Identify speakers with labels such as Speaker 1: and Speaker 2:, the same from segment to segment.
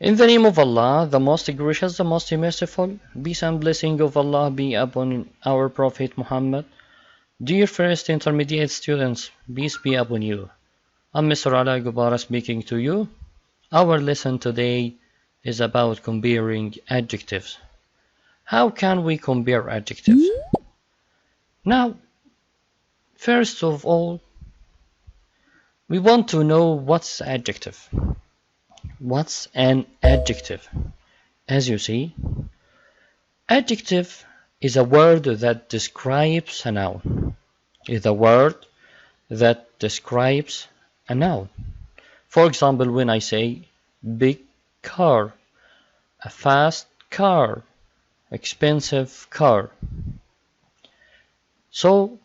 Speaker 1: In the name of Allah, the most gracious, the most merciful, peace and blessing of Allah be upon our Prophet Muhammad. Dear first intermediate students, peace be upon you. I'm Mr. Ala Gubara speaking to you. Our lesson today is about comparing adjectives. How can we compare adjectives? Now, first of all, we want to know what's adjective. What's an adjective? As you see, adjective is a word that describes a noun. Is a word that describes a noun. For example, when I say big car, a fast car, expensive car. So,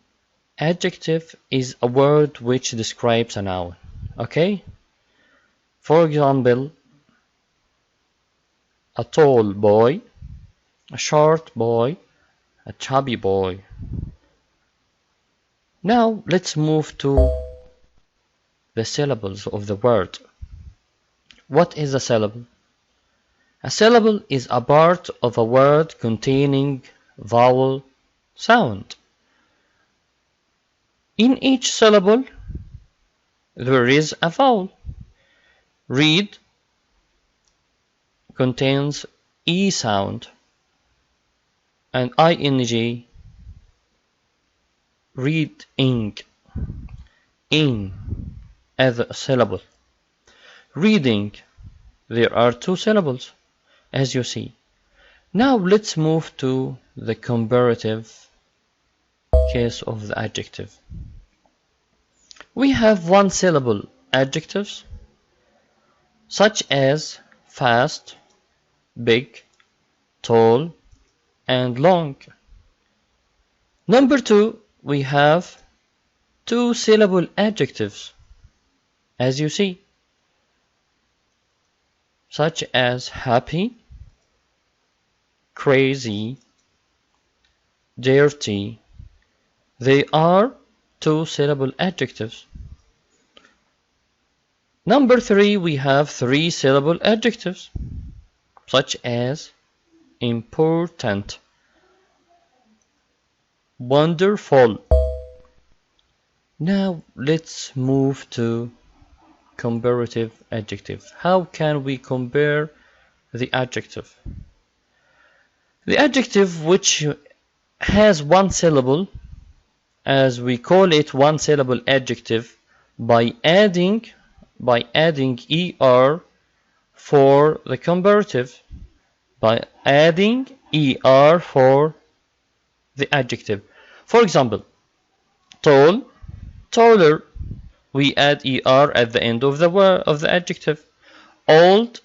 Speaker 1: adjective is a word which describes a noun. Okay? For example, a tall boy, a short boy, a chubby boy. Now let's move to the syllables of the word. What is a syllable? A syllable is a part of a word containing vowel sound. In each syllable, there is a vowel. Read contains E sound and ing, reading, in as a syllable. Reading, there are two syllables, as you see. Now let's move to the comparative case of the adjective. We have one syllable adjectives such as fast, big, tall, and long. Number two, we have two syllable adjectives, as you see, such as happy, crazy, dirty. They are two syllable adjectives. Number three, we have three syllable adjectives, such as important, wonderful. Now let's move to comparative adjectives. How can we compare the adjective? The adjective which has one syllable, as we call it one syllable adjective, by adding er for the comparative, by adding er for the adjective. For example, tall, taller, we add er at the end of the word of the adjective. Old,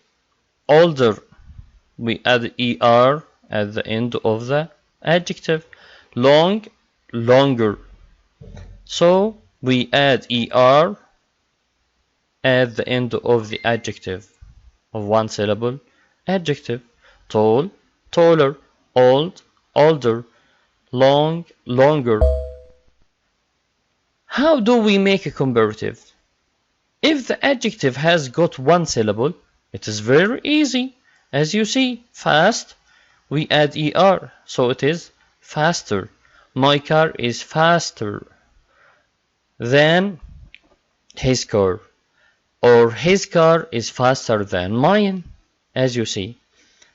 Speaker 1: older, we add er at the end of the adjective. Long, longer. So we add er at the end of the adjective of one syllable adjective. Tall, taller, old, older, long, longer. How do we make a comparative? If the adjective has got one syllable, it is very easy. As you see, fast, we add er, so it is faster. My car is faster than his car, or his car is faster than mine, as you see.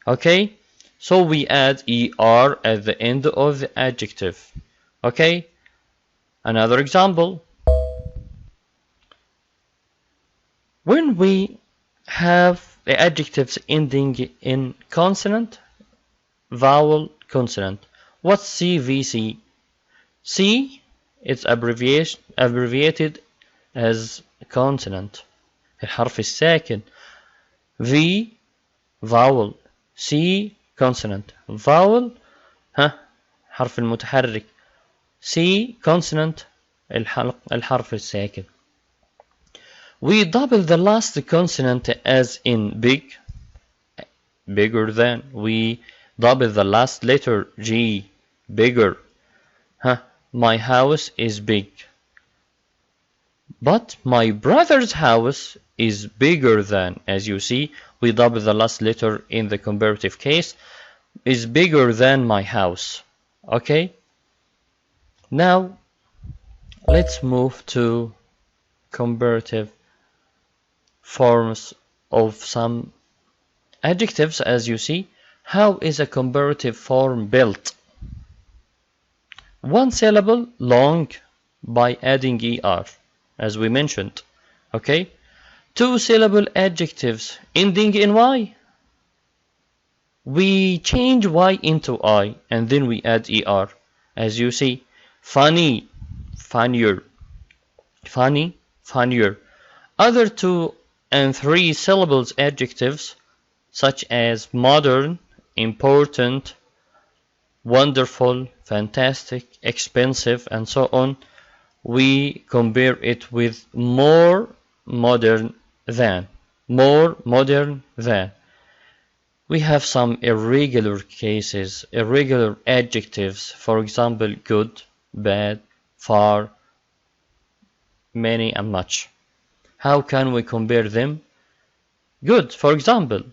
Speaker 1: Okay, so we add er at the end of the adjective. Okay, another example. When we have the adjectives ending in consonant, vowel, consonant, what's CVC? C, it's abbreviated as consonant, الحرف الساكن. V, vowel. C, consonant. Vowel, حرف المتحرك. C, consonant, الحرف الساكن. We double the last consonant as in big, bigger than. We double the last letter G, bigger. My house is big. But my brother's house is bigger than, as you see, we double the last letter in the comparative case, is bigger than my house. Okay? Now, let's move to comparative forms of some adjectives. As you see, how is a comparative form built? One syllable long by adding er, as we mentioned. Okay? Two syllable adjectives ending in y. We change y into I and then we add er. As you see, funny, funnier, funny, funnier. Other 2 and 3 syllables adjectives such as modern, important, wonderful, fantastic, expensive, and so on, we compare it with more modern than. More modern than. We have some irregular cases, irregular adjectives, for example, good, bad, far, many, and much. How can we compare them? Good, for example.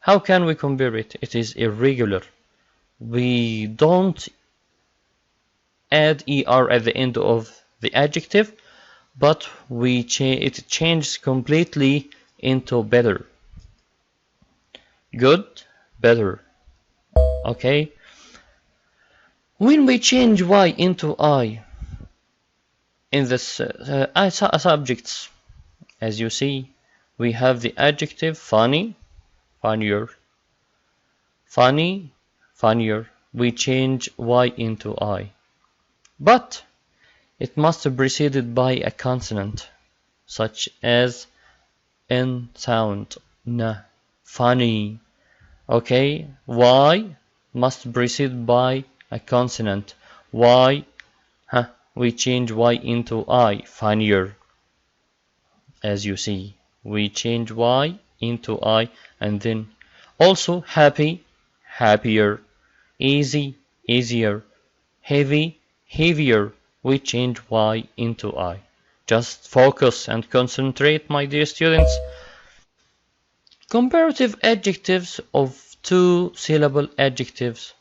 Speaker 1: How can we compare it? It is irregular. We don't add er at the end of the adjective, but it changes completely into better. Good, better. Okay? When we change y into I in the subjects, as you see, we have the adjective funny, funnier, funny, funnier. We change y into I. But it must be preceded by a consonant, such as n sound, n, funny. Okay, y must be preceded by a consonant. Y, we change y into I, funnier. As you see, we change y into I, and then also happy, happier, easy, easier, heavy, heavier. We change y into I. Just focus and concentrate, my dear students. Comparative adjectives of 2-syllable adjectives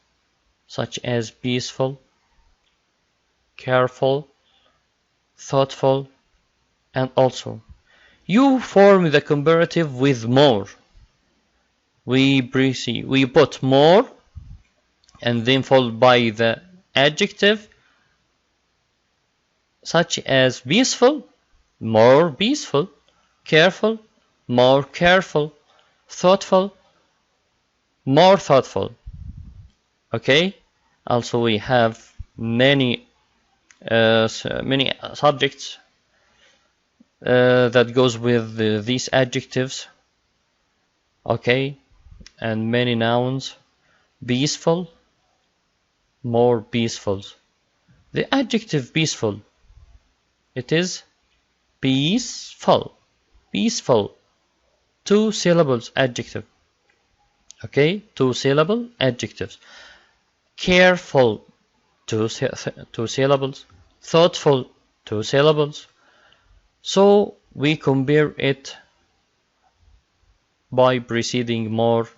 Speaker 1: such as peaceful, careful, thoughtful, and also. You form the comparative with more. We put more and then followed by the adjective such as peaceful, more peaceful, careful, more careful, thoughtful, more thoughtful. Okay? Also we have many subjects that goes with these adjectives. Okay? And many nouns. Peaceful, more peaceful. The adjective peaceful, it is peaceful, peaceful. 2 syllables adjective. Okay, 2 syllable adjectives. Careful, 2 syllables. Thoughtful, 2 syllables. So we compare it by preceding more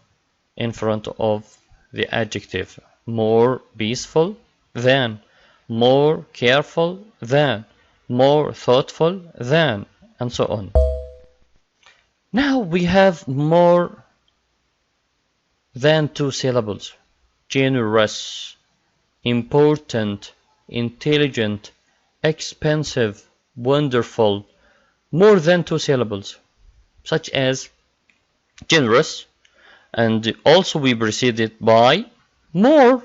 Speaker 1: in front of the adjective. More peaceful than, more careful than, more thoughtful than, and so on. Now we have more than 2 syllables. Generous, important, intelligent, expensive, wonderful. More than 2 syllables, such as generous, and also we precede it by more,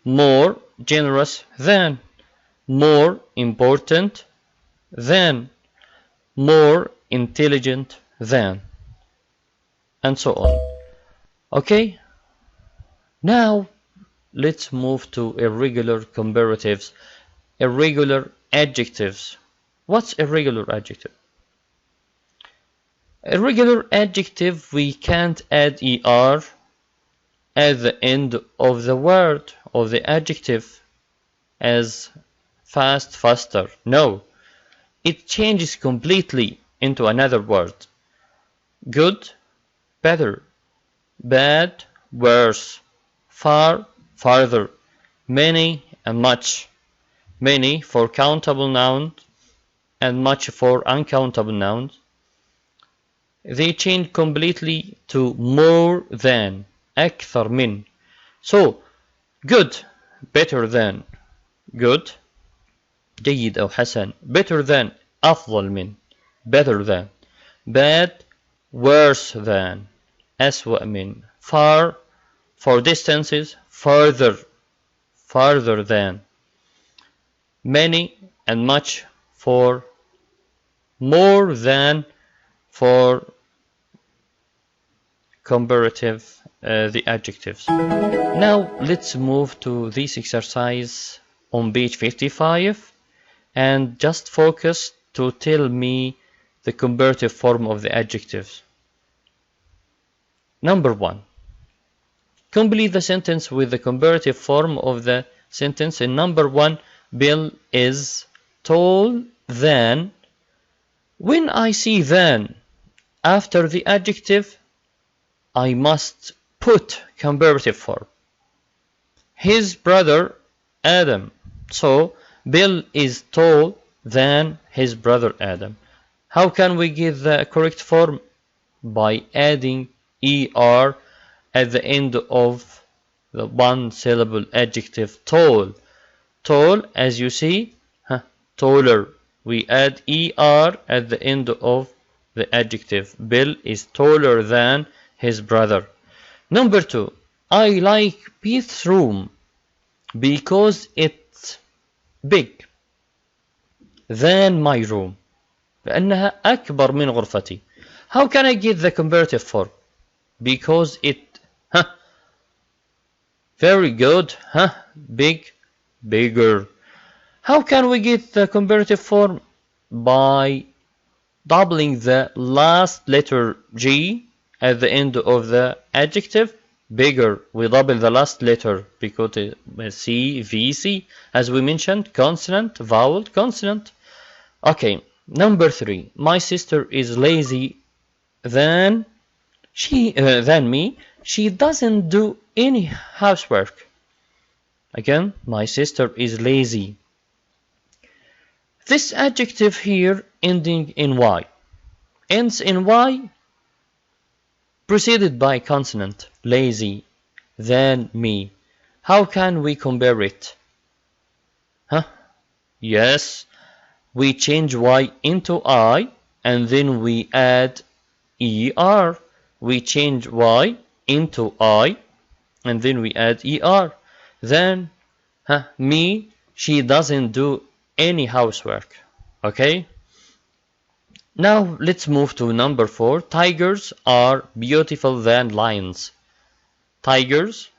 Speaker 1: more generous than, more important than, more intelligent than, and so on. Okay, now let's move to irregular comparatives, irregular adjectives. What's irregular adjective? Irregular adjective, we can't add er at the end of the word or the adjective as fast, faster. No, it changes completely into another word. good, better, bad, worse, far, farther, many and much. Many for countable nouns and much for uncountable nouns. They change completely to more than, أكثر من. So, good, better than, good, جيد أو حسن, better than, أفضل من, better than, bad, worse than, أسوأ من, far, for distances, farther, farther than, many and much for more than, for comparative, the adjectives. Now let's move to this exercise on page 55 and just focus to tell me the comparative form of the adjectives. Number 1. Complete the sentence with the comparative form of the sentence. In number 1, Bill is tall than. When I see than after the adjective, I must put comparative form. His brother Adam. So Bill is tall than his brother Adam. How can we give the correct form? By adding er at the end of the one syllable adjective tall. Tall, as you see, taller. We add er at the end of the adjective. Bill is taller than his brother. Number 2. I like Pete's room because it's big than my room. لأنها أكبر من غرفتي. How can I get the comparative form? Because it, very good, big, bigger. How can we get the comparative form? By doubling the last letter G at the end of the adjective. Bigger, we double the last letter because C, V, C, as we mentioned, consonant, vowel, consonant. Okay, number 3. My sister is lazy than me. She doesn't do any housework. Again, my sister is lazy. This adjective here ending in Y ends in Y preceded by consonant, lazy, than me. How can we compare it? Yes, we change Y into I and then we add ER. We change Y into I and then we add ER. Then, me, she doesn't do any housework. Okay? Now let's move to number 4. Tigers are beautiful than lions. Tigers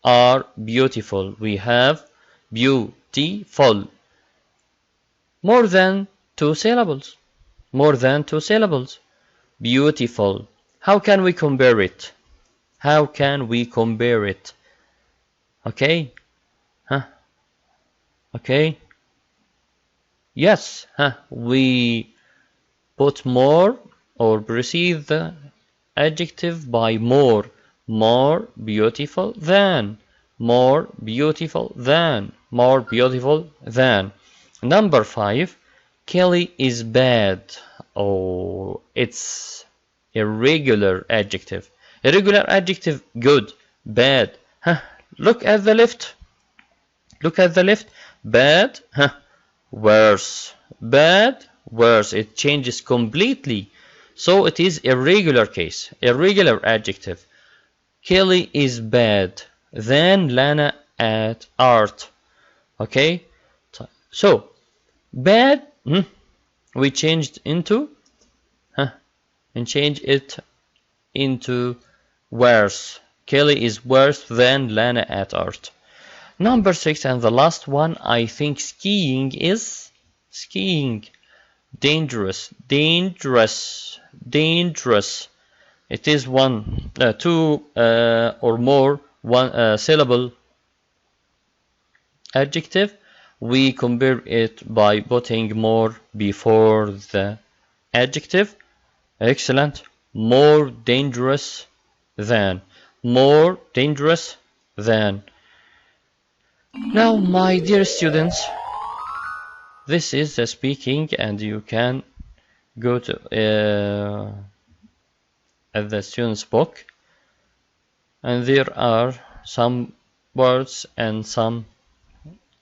Speaker 1: are beautiful. We have beautiful. More than 2 syllables. More than 2 syllables. Beautiful. How can we compare it? How can we compare it? Okay? Okay? Yes, we put more or precede the adjective by more. More beautiful than. More beautiful than. More beautiful than. Number 5. Kelly is bad. Oh, it's irregular adjective. Irregular adjective, good, bad. Look at the left. Look at the left. Bad, worse. Bad, worse. It changes completely. So it is irregular case. Irregular adjective. Kelly is bad than Lana at art. Okay? So, bad, we changed into, and change it into worse. Kelly is worse than Lana at art. Number 6 and the last one, I think skiing is dangerous, dangerous, dangerous. It is two or more one syllable adjective. We compare it by putting more before the adjective. Excellent. more dangerous than, more dangerous than. Now, my dear students, this is the speaking, and you can go to at the student's book, and there are some words and some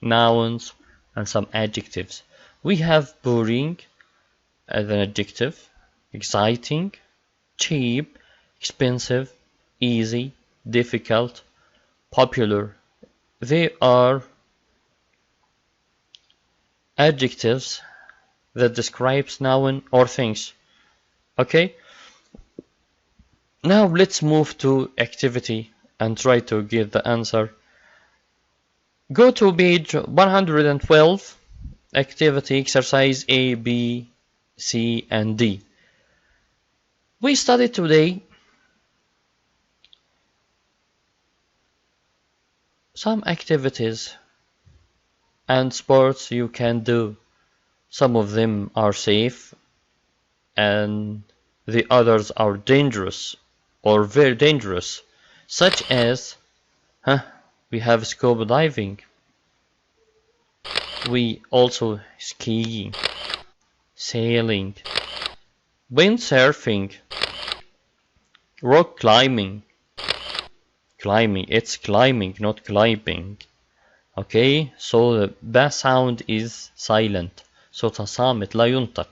Speaker 1: nouns and some adjectives. We have boring as an adjective, exciting, cheap, expensive, easy, difficult, popular. They are adjectives that describes noun or things. Okay? Now let's move to activity and try to get the answer. Go to page 112, activity exercise A, B, C, and D. We studied today some activities and sports you can do. Some of them are safe and the others are dangerous or very dangerous, such as we have scuba diving, we also skiing, sailing, windsurfing, rock climbing. Climbing, it's climbing, not climbing. Okay, so the ba sound is silent. صوتها صامت لا ينطق.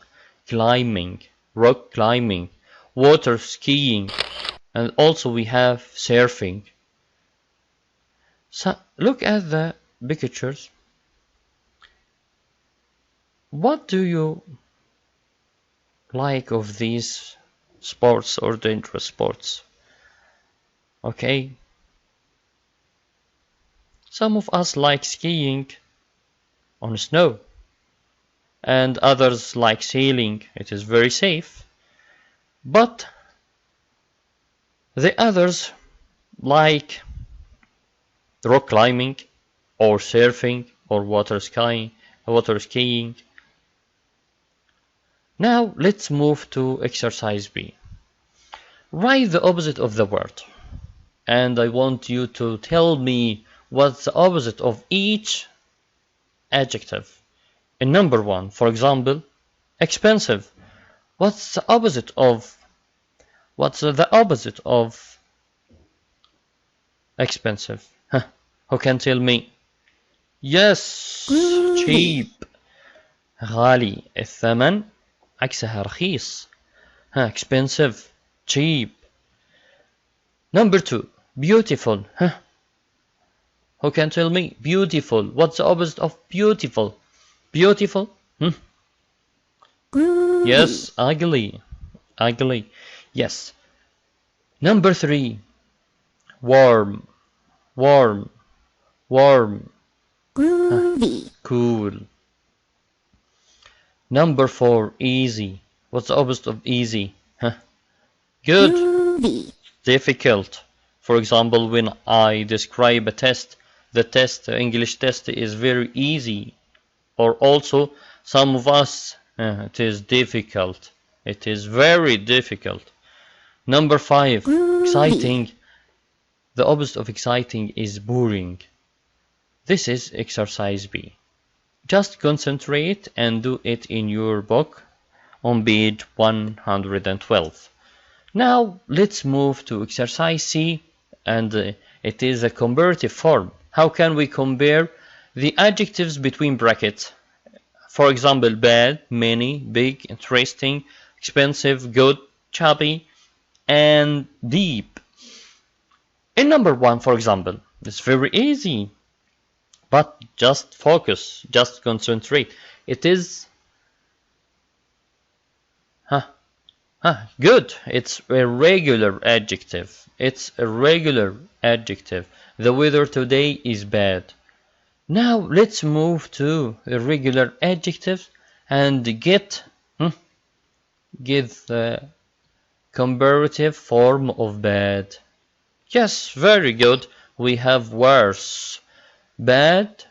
Speaker 1: Climbing, rock climbing, water skiing, and also we have surfing. So look at the pictures. What do you like of these sports or dangerous sports? Okay. Some of us like skiing on snow, and others like sailing. It is very safe. But the others like rock climbing or surfing or water skiing. Now let's move to exercise B. Write the opposite of the word, and I want you to tell me what's the opposite of each adjective. In number 1, for example, expensive. What's the opposite of expensive? Who can tell me? Yes, cheap. غالي. الثمن عكسها رخيص. Expensive, cheap. Number 2, beautiful. Who can tell me? Beautiful. What's the opposite of beautiful? Beautiful? Yes, ugly. Ugly. Yes. Number 3, warm. Warm. Warm. Cool. Number 4, easy. What's the opposite of easy? Good. Difficult. For example, when I describe a test, the English test is very easy. Or also, some of us, it is difficult. It is very difficult. Number 5, exciting. The opposite of exciting is boring. This is exercise B. Just concentrate and do it in your book on page 112. Now let's move to exercise C, and it is a comparative form. How can we compare the adjectives between brackets? For example, bad, many, big, interesting, expensive, good, chubby, and deep. In number 1, for example, it's very easy, but just focus, just concentrate. It is good. It's a regular adjective. It's a regular adjective. The weather today is bad. Now let's move to irregular adjectives and get the comparative form of bad. Yes, very good. We have worse. Bad,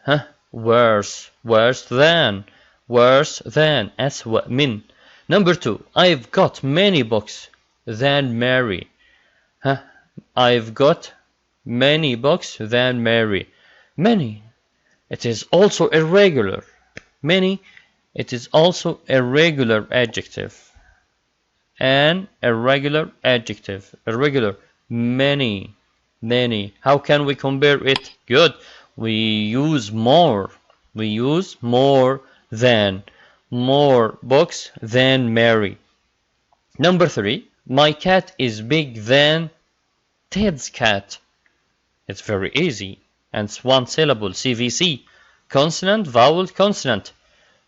Speaker 1: worse. Worse than. Worse than. أسوأ من. Number 2, I've got many books. than Mary. Huh? I've got many books than Mary. Many. It is also irregular. Many. It is also a regular adjective. An irregular adjective. Irregular. Many. Many. How can we compare it? Good. We use more. We use more than. More books than Mary. Number 3. My cat is big than Ted's cat. It's very easy. And it's one syllable. CVC. Consonant, vowel, consonant.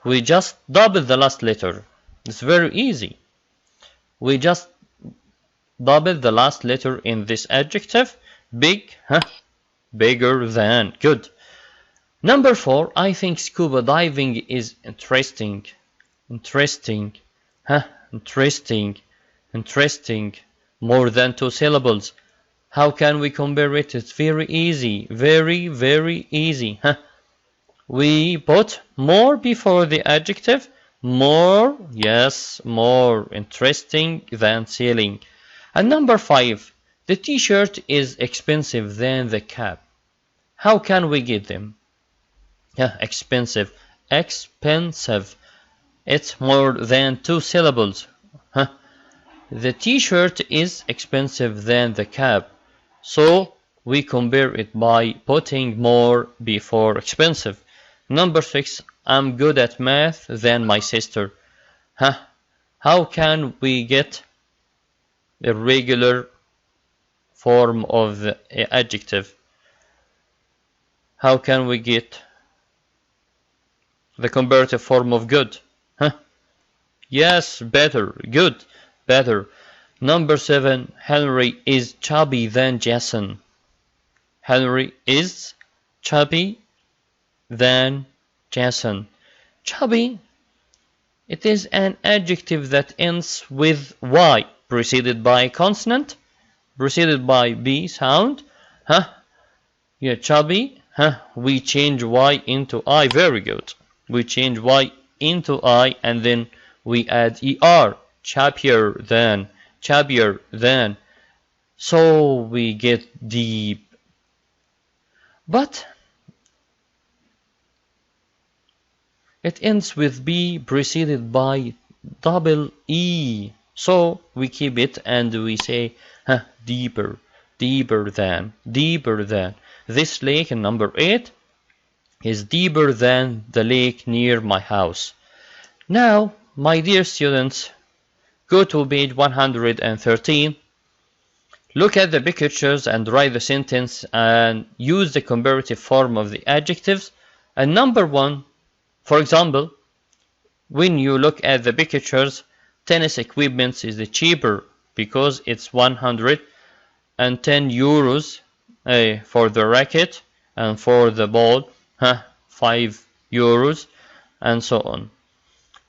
Speaker 1: We just double the last letter. It's very easy. We just double the last letter in this adjective. Big, bigger than. Good. Number 4, I think scuba diving is interesting. Interesting, interesting, interesting. More than 2 syllables. How can we compare it? It's very easy. Very, very easy. We put more before the adjective. More, yes, more interesting than sailing. And number 5, the t-shirt is expensive than the cap. How can we get them? Expensive, expensive. It's more than 2 syllables. The t-shirt is expensive than the cap. So we compare it by putting more before expensive. Number 6, I'm good at math than my sister. How can we get the regular form of the adjective? How can we get the comparative form of good? Yes, better, good, better. Number 7, Henry is chubby than Jason. Henry is chubby than Jason. Chubby, it is an adjective that ends with Y, preceded by a consonant, preceded by B sound. Yeah, chubby. We change Y into I. Very good. We change Y into I and then we add ER. Chubbier than. Chubbier than. So we get deep. But it ends with B preceded by double E. So we keep it and we say deeper, deeper than, deeper than. This lake in number 8 is deeper than the lake near my house. Now, my dear students, go to page 113. Look at the pictures and write the sentence and use the comparative form of the adjectives. And number 1, for example, when you look at the pictures, tennis equipment is the cheaper because it's 110 euros for the racket and for the ball 5 euros and so on.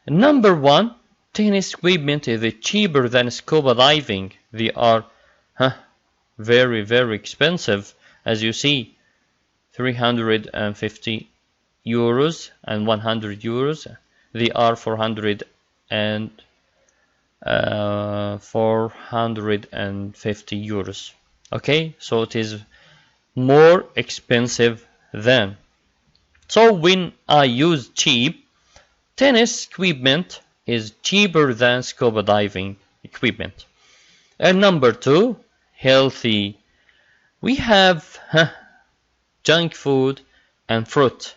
Speaker 1: Number 1, tennis equipment is cheaper than scuba diving. They are very, very expensive, as you see, 350 euros and 100 euros. They are 450 euros. Okay, so it is more expensive than. So when I use cheap, tennis equipment is cheaper than scuba diving equipment. And number 2, healthy. We have junk food and fruit.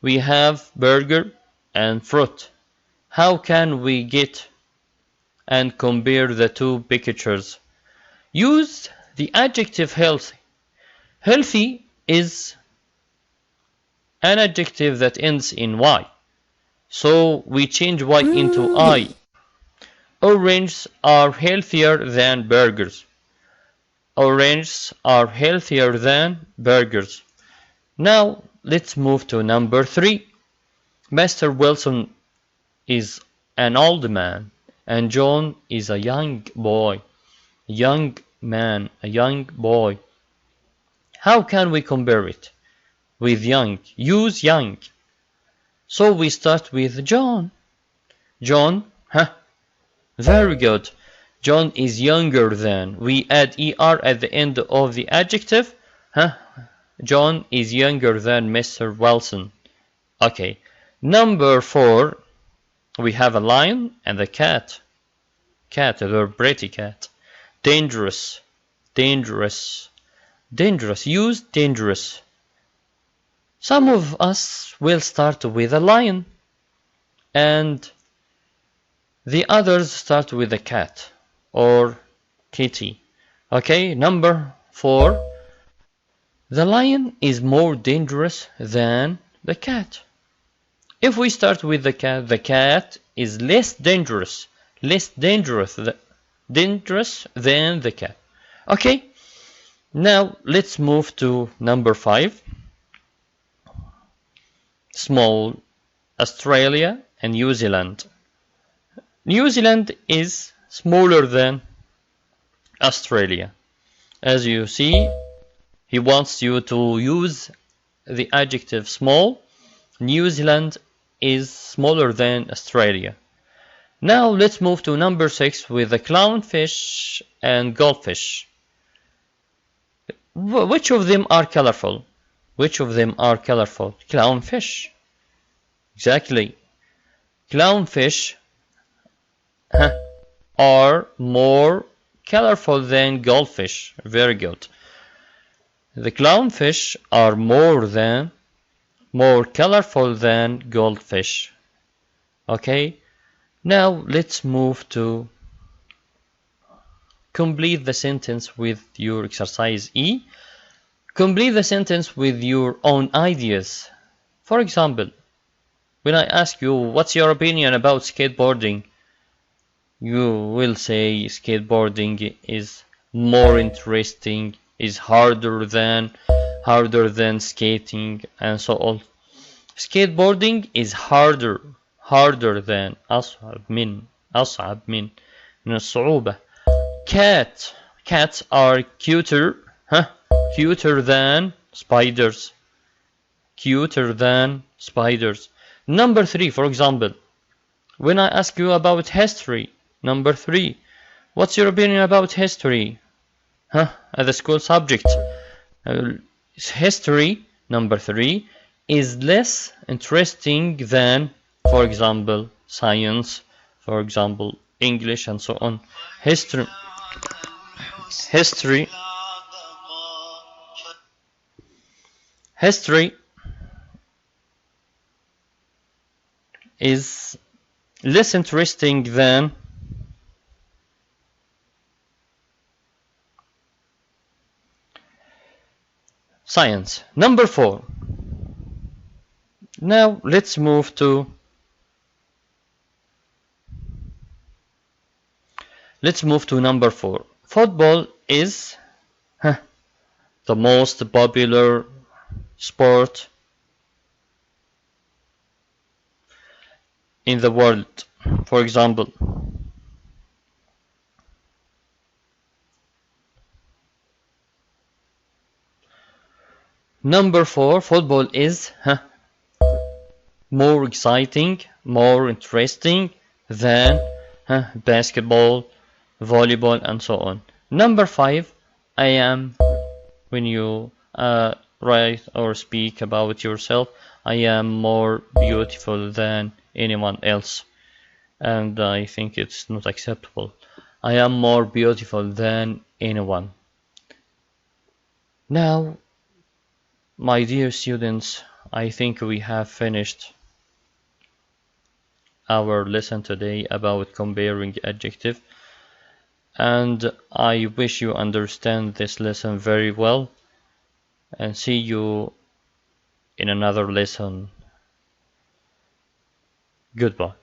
Speaker 1: We have burger and fruit. How can we get and compare the two pictures? Use the adjective healthy. Healthy is an adjective that ends in Y. So we change Y into I. Oranges are healthier than burgers. Oranges are healthier than burgers. Now let's move to number 3. Mr. Wilson is an old man and John is a young boy. Young man, a young boy. How can we compare it with young? Use young. So we start with John. John, very good. John is younger than. We add er at the end of the adjective. John is younger than Mr. Wilson. Okay. Number 4, we have a lion and a cat. Cat, a very pretty cat. Dangerous. Dangerous. Dangerous. Use dangerous. Some of us will start with a lion, and the others start with a cat or kitty. Okay, number 4. The lion is more dangerous than the cat. If we start with the cat is less dangerous than the cat. Okay, now let's move to number 5. Small, Australia and New Zealand. New Zealand is smaller than Australia. As you see, he wants you to use the adjective small. New Zealand is smaller than Australia. Now let's move to number 6 with the clownfish and goldfish. Which of them are colorful? Which of them are colorful? Clownfish. Exactly. Clownfish are more colorful than goldfish. Very good. The clownfish are more colorful than goldfish. Okay. Now let's move to complete the sentence with your exercise E. Complete the sentence with your own ideas. For example, when I ask you what's your opinion about skateboarding, you will say skateboarding is more interesting, is harder than skating, and so on. Skateboarding is harder than أصعب من الصعوبة. Cats are cuter than spiders. Number 3, for example, when I ask you about history, number 3, what's your opinion about history? As a school subject. History, number 3, is less interesting than, for example, science, for example, English, and so on. History is less interesting than science. Number 4. Now let's move to number 4. Football is the most popular sport in the world. For example, number 4, football is more exciting, more interesting than basketball, volleyball, and so on. Number 5, I am, when you write or speak about yourself, I am more beautiful than anyone else, and I think it's not acceptable. I am more beautiful than anyone. Now, my dear students, I think we have finished our lesson today about comparing adjective, and I wish you understand this lesson very well, and see you in another lesson. Goodbye.